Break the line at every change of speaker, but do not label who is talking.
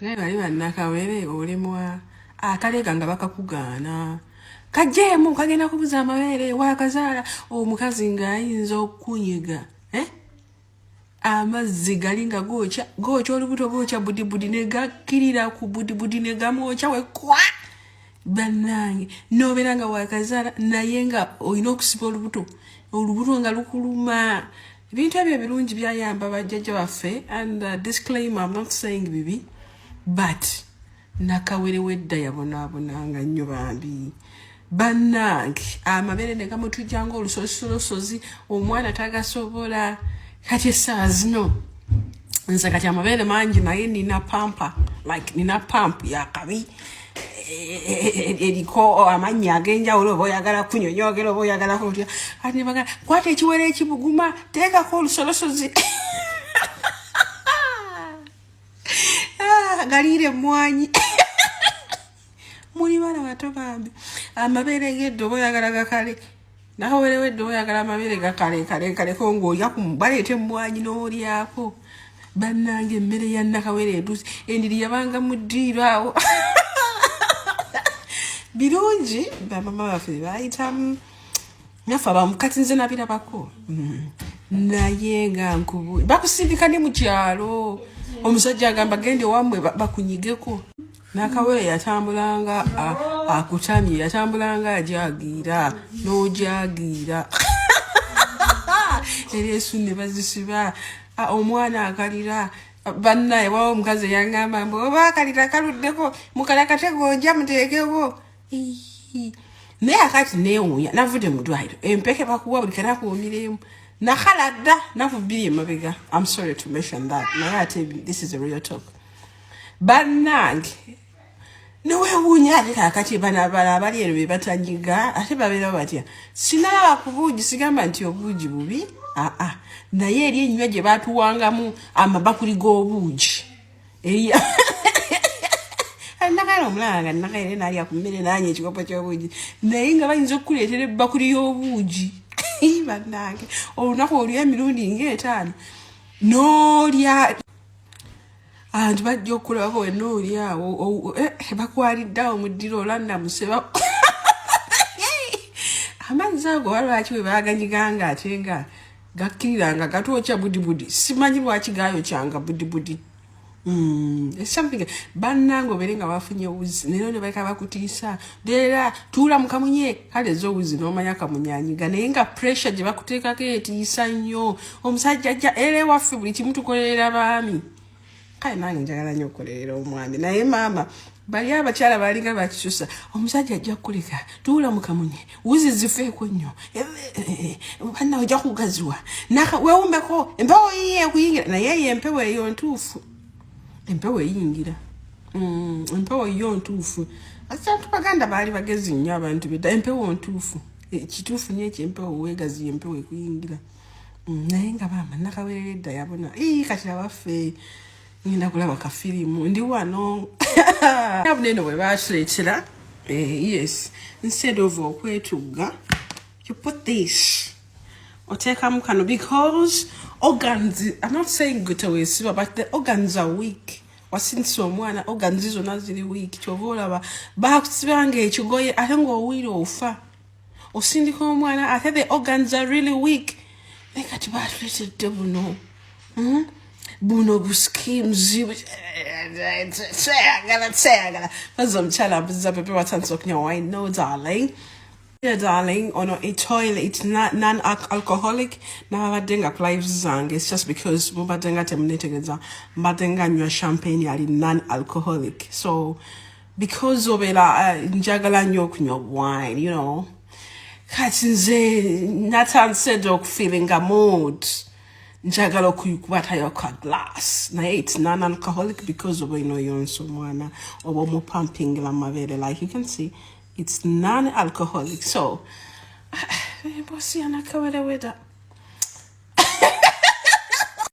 Leba Nakawere olimwa akalega nga bakakugana. Kajemu kagenda kubuza amabere wakazaala omukazi ng'ayinza okunyiga. Amazzi galinga gocha olubuto gocha budibudi ne gakkirira ku budibudi ne gamwocha we kwa. Bannange nobeera nga wakazaala naye nga olina okusiba olubuto nga lukuluma. Ebintu ebyo birungi byayamba bajjajja baffe, and disclaimer, I'm not saying bibi, but Nakawere wedda yabonaabonanga nnyo bambi. Bannange amabere ne gamutujjanga olusolosolosozi omwana tagasobola. Kati essaawa zino nze kati amabere mangi naye nina pampa, like nina pump yakabi eriko amannya ag'enjawulo oba oyagala kunyonyogera oba oyagala kutya. Kati bagala kwata ekiwere ekibuguma teekako olusolosozi galiire emmwanyi. Muli bana bato bambi amabere g'edda oba oyagala gakale. Nakawere wedda oba oyagala amabere gakalekaleko ng'olya baleeta emmwanyi n'olyako. Bannange emmere ya Nakawere eduusi endiri yabanga mu ddiiro awo. Birungi bamama baffe bayitamu nafe abamukati nze nabirabako naye nga nkubu bakusindika ne mu kyalo omusajja agamba gende wamwe bakunyigeko. Nakawere yatambulanga akutamye, yatambulanga ajagira n'ojagira ereesu ne bazisiba omwana akalira. Bannaye wawo omukazi yangamba mbu oba akalira kaluddeko mukalakatego ojja muteekeko. Naye akati neewuunya navudde mu ddwaliro empeke bakuwa buli kanakuwumiremu nakala dda navubbiri emabega. I'm sorry to mention that, naye ate this is a real talk. Bannange neweewuunya ate kakati bano abali eno be batanyiga ate babeera batya. Sinalaba ku buugi sigamba nti obuugi bubi, naye eri ennywa gye baatuwangamu amabakuli g'obuugi eri Nakawere omulala nga Nakawere n'alya ku mmere n'anywa ekikopo ky'obuugi naye nga bayinza okukuleetera ebbakuli y'obuugi. Bannange olunaku olya emirundi ng'etaano n'olya abantu bajja okulabako wenna oli awo bakwaliddeawo mu ddiro olannamuseba. Amazzi ago walwaki we baganyiganga ate nga gakkiriranga gatwokya budibudi. Simanyi lwaki gaayokyanga budibudi. Something bannange obeere nga bafunye wuzi naye ne baleka bakutiisa leera tuula mu kamunye kale ez'owuzi n'omanya kamunyanyiga naye nga pressure gye bakuteekako etiisa nnyo. Omusajja ajja era ewaffe buli kimu tukolerera baami. Kale nange njagala nnyo okukolerera omwami naye maama bali abakyala balinga bakikyusa. Omusajja ajja kukuleka tuula mu kamunye wuzi zifeeko nnyo banna ojja kugaziwa weewumbeko empewo yiye ekuyingira naye ye empewo eyo ntuufu. Empewo eyingira empewo yo ntuufu. Ate Baganda baali bagezi nnyo abantu beda empewo ntuufu kituufu nnyo ekyempewo weegaziya empewo ekuyingira. Naye nga maama Nakawere edda yabona kati abaffe ngenda kulaba kafirimu ndi wano abuneno bwe baatuleetera. Yes, instead of okwetugga you put this oteekamu kano because organs, I'm not saying good away, but the organs are weak. Wasinsi omwana organs zonna ziri weak. Kyova olaba bakusibanga ekigoye ate ng'owuira ofa. Osindika omwana ate the organs are really weak. Naye kati baatuleetedde buno buskims sayagala baza omukyala ambuziza pepe watandise okunywa wine. No darling. Yeah, darling, on a toilet, it's not non-alcoholic. Now I think lives zang. It's just because mubadenga terminated badenga nywa champagne yali non-alcoholic. So because of njagala nnyo kunywa wine, you know. Kati nze natanse feeling a mood. Njagala okuyikubataya kwa glass. Na it's non-alcoholic because of yonso mwana obo mo pumping la mavere, like you can see. It's non-alcoholic. So, bossy Nakawere with that.